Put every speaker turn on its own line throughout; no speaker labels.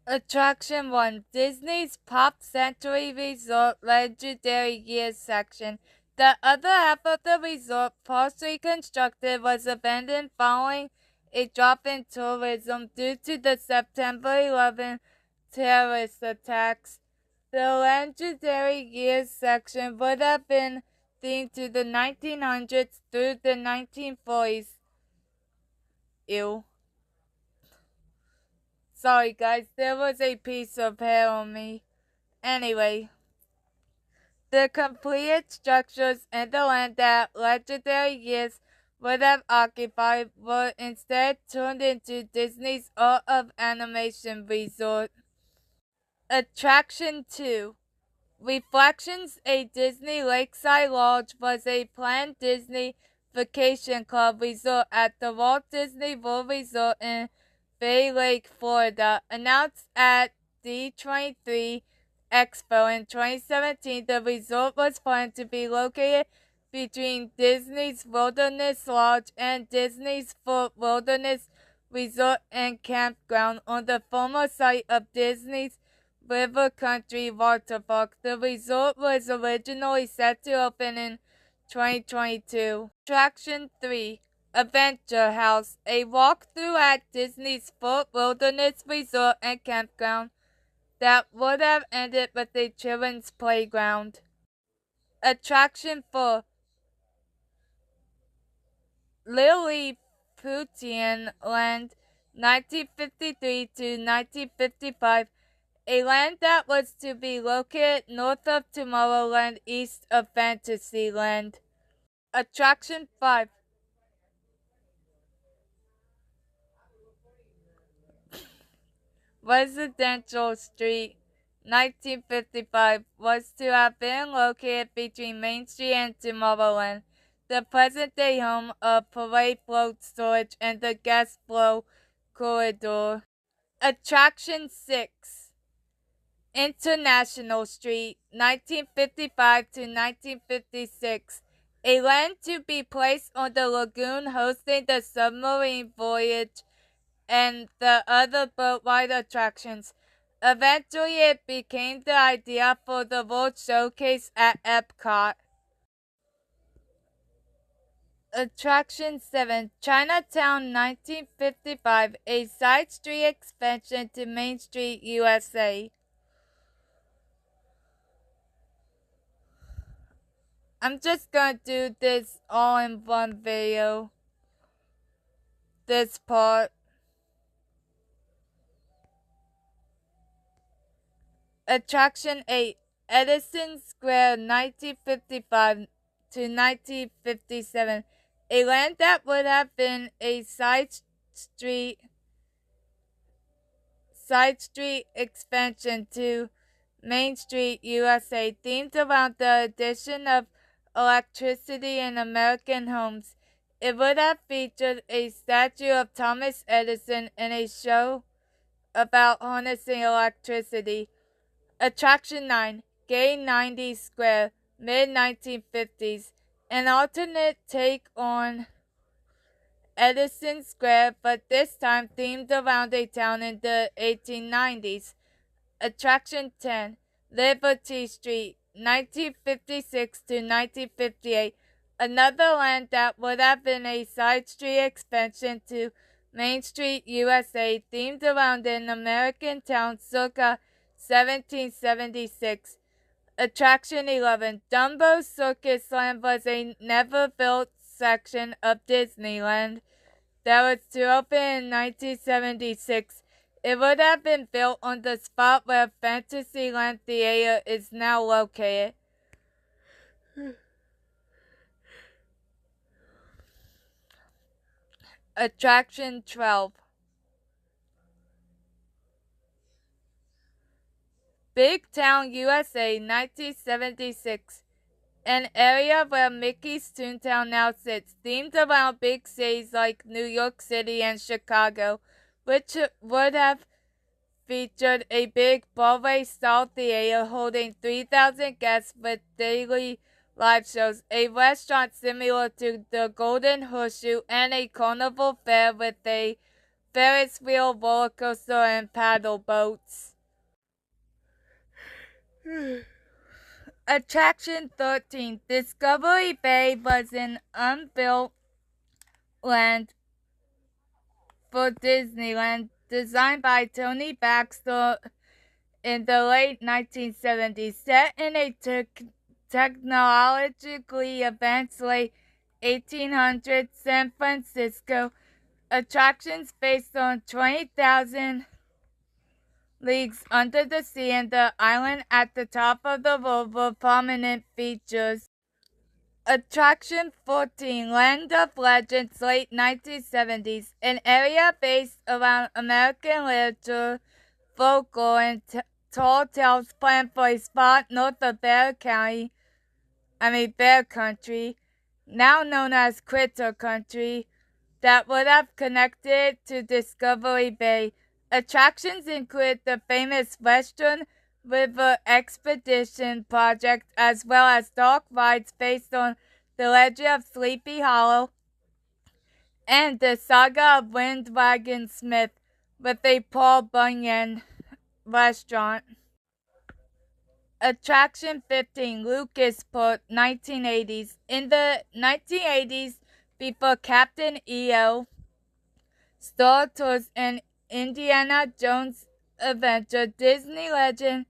Attraction 1, Disney's Pop Century Resort Legendary Years section. The other half of the resort, partially constructed, was abandoned following a drop in tourism due to the September 11 terrorist attacks. The Legendary Years section would have been themed to the 1900s through the 1940s. Ew. Sorry guys, there was a piece of hair on me. Anyway, the completed structures in the land that Legendary Years would have occupied were instead turned into Disney's Art of Animation Resort. Attraction 2, Reflections, a Disney Lakeside Lodge, was a planned Disney Vacation Club resort at the Walt Disney World Resort in Bay Lake, Florida. Announced at D23 Expo in 2017, the resort was planned to be located between Disney's Wilderness Lodge and Disney's Fort Wilderness Resort and Campground on the former site of Disney's River Country Water Park. The resort was originally set to open in 2022. Attraction 3, Adventure House, a walkthrough at Disney's Fort Wilderness Resort and Campground that would have ended with a children's playground. Attraction 4, Lilliputian Land, 1953 to 1955, a land that was to be located north of Tomorrowland, east of Fantasyland. Attraction 5, Residential Street, 1955, was to have been located between Main Street and Tomorrowland, the present-day home of Parade Float Storage and the Guest Flow Corridor. Attraction 6, International Street, 1955 to 1956, a land to be placed on the lagoon hosting the submarine voyage and the other boat ride attractions. Eventually, it became the idea for the World Showcase at Epcot. Attraction 7, Chinatown, 1955, a side street expansion to Main Street, USA. I'm just gonna do this all in one video. This part. Attraction 8, Edison Square, 1955 to 1957, a land that would have been a side street expansion to Main Street, USA, themed around the addition of electricity in American homes. It would have featured a statue of Thomas Edison and a show about harnessing electricity. Attraction 9, Gay 90s Square, mid-1950s, an alternate take on Edison Square, but this time themed around a town in the 1890s. Attraction 10, Liberty Street, 1956 to 1958, another land that would have been a side street expansion to Main Street, USA, themed around an American town circa 1776. Attraction 11, Dumbo Circus Land, was a never-built section of Disneyland that was to open in 1976. It would have been built on the spot where Fantasyland Theater is now located. Attraction 12, Big Town, USA, 1976, an area where Mickey's Toontown now sits, themed around big cities like New York City and Chicago, which would have featured a big Broadway-style theater holding 3,000 guests with daily live shows, a restaurant similar to the Golden Horseshoe, and a carnival fair with a Ferris wheel, roller coaster, and paddle boats. Attraction 13. Discovery Bay was an unbuilt land for Disneyland designed by Tony Baxter in the late 1970s. Set in a technologically advanced late 1800s San Francisco, attractions based on 20,000 leagues under the sea and the island at the top of the world were prominent features. Attraction 14, Land of Legends, late 1970s, an area based around American literature, folklore, and tall tales planned for a spot north of Bear Country, now known as Critter Country, that would have connected to Discovery Bay. Attractions include the famous Western River Expedition project, as well as dark rides based on the legend of Sleepy Hollow and the saga of Windwagon Smith, with a Paul Bunyan restaurant. Attraction 15, LucasPort, 1980s. In the 1980s, before Captain EO, Star Tours, and Indiana Jones Adventure, Disney legend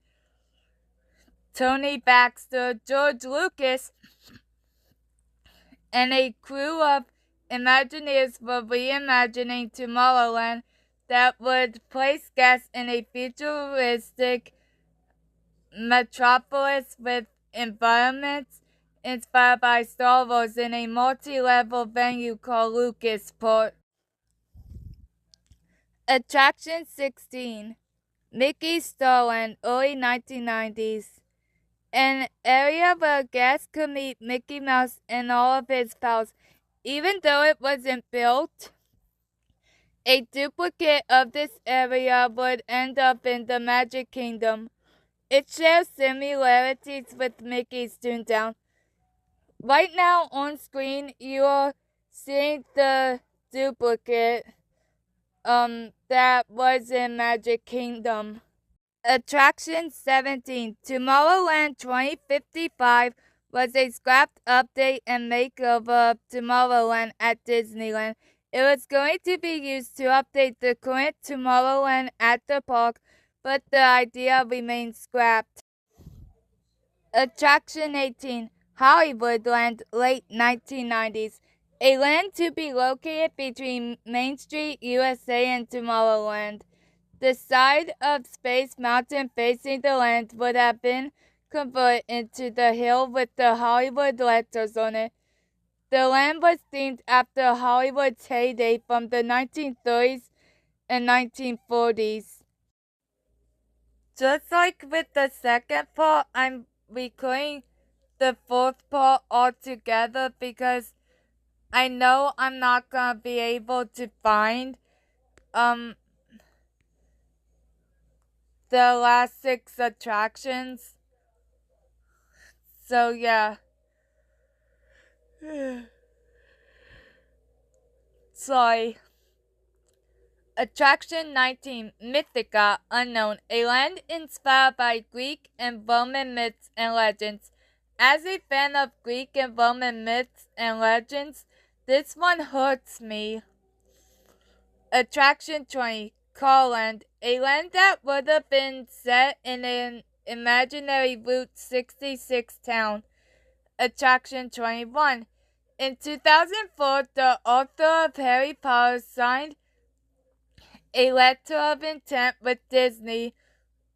Tony Baxter, George Lucas, and a crew of Imagineers were reimagining Tomorrowland that would place guests in a futuristic metropolis with environments inspired by Star Wars in a multi-level venue called LucasPort. Attraction 16, Mickey's Starland, early 1990s. An area where guests could meet Mickey Mouse and all of his pals. Even though it wasn't built, a duplicate of this area would end up in the Magic Kingdom. It shares similarities with Mickey's Toontown. Right now on screen, you are seeing the duplicate that was in Magic Kingdom. Attraction 17, Tomorrowland 2055, was a scrapped update and makeover of Tomorrowland at Disneyland. It was going to be used to update the current Tomorrowland at the park, but the idea remains scrapped. Attraction 18, Hollywoodland, late 1990s. A land to be located between Main Street, USA and Tomorrowland. The side of Space Mountain facing the land would have been converted into the hill with the Hollywood letters on it. The land was themed after Hollywood's heyday from the 1930s and 1940s. Just like with the second part, I'm recording the fourth part all together because I know I'm not gonna be able to find the last 6 attractions. So yeah. Sorry. Attraction 19, Mythica, Unknown, a land inspired by Greek and Roman myths and legends. As a fan of Greek and Roman myths and legends, this one hurts me. Attraction 20, Starland, a land that would have been set in an imaginary Route 66 town. Attraction 21, in 2004, the author of Harry Potter signed a letter of intent with Disney,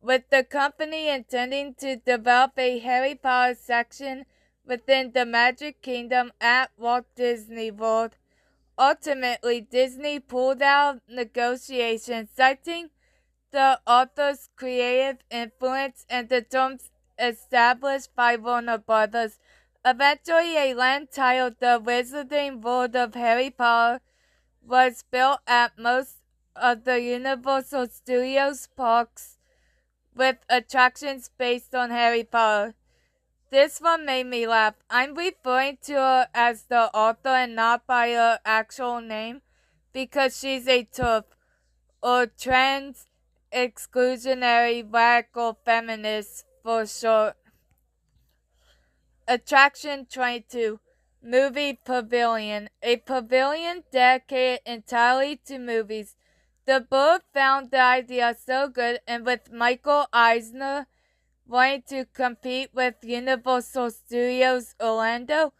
with the company intending to develop a Harry Potter section within the Magic Kingdom at Walt Disney World. Ultimately, Disney pulled out negotiations, citing the author's creative influence and the terms established by Warner Brothers. Eventually, a land titled The Wizarding World of Harry Potter was built at most of the Universal Studios parks, with attractions based on Harry Potter. This one made me laugh. I'm referring to her as the author and not by her actual name because she's a TERF. or trans exclusionary radical feminists for short. Attraction 22. Movie Pavilion. A pavilion dedicated entirely to movies. The board found the idea so good, and with Michael Eisner wanting to compete with Universal Studios Orlando,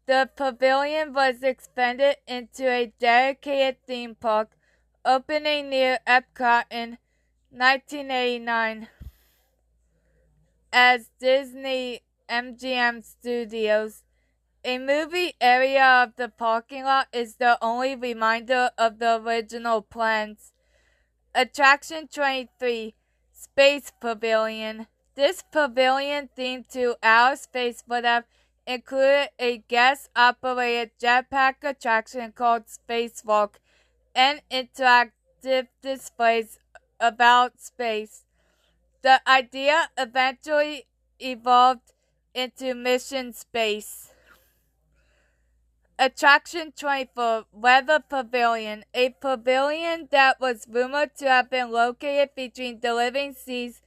the pavilion was expanded into a dedicated theme park, opening near Epcot in 1989 as Disney MGM Studios. A movie area of the parking lot is the only reminder of the original plans. Attraction 23, Space Pavilion. This pavilion themed to outer space would have included a guest-operated jetpack attraction called Spacewalk and interactive displays about space. The idea eventually evolved into Mission Space. Attraction 24, Weather Pavilion, a pavilion that was rumored to have been located between the Living Seas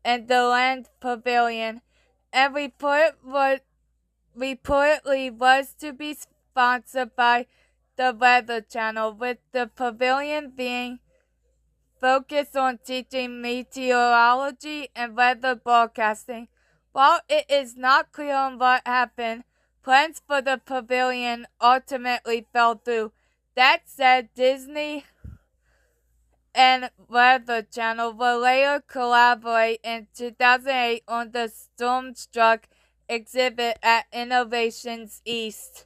and the Land Pavilion, and reportedly was to be sponsored by the Weather Channel, with the pavilion being focused on teaching meteorology and weather broadcasting. While it is not clear on what happened, plans for the pavilion ultimately fell through. That said, Disney and Weather Channel will later collaborate in 2008 on the Stormstruck exhibit at Innovations East.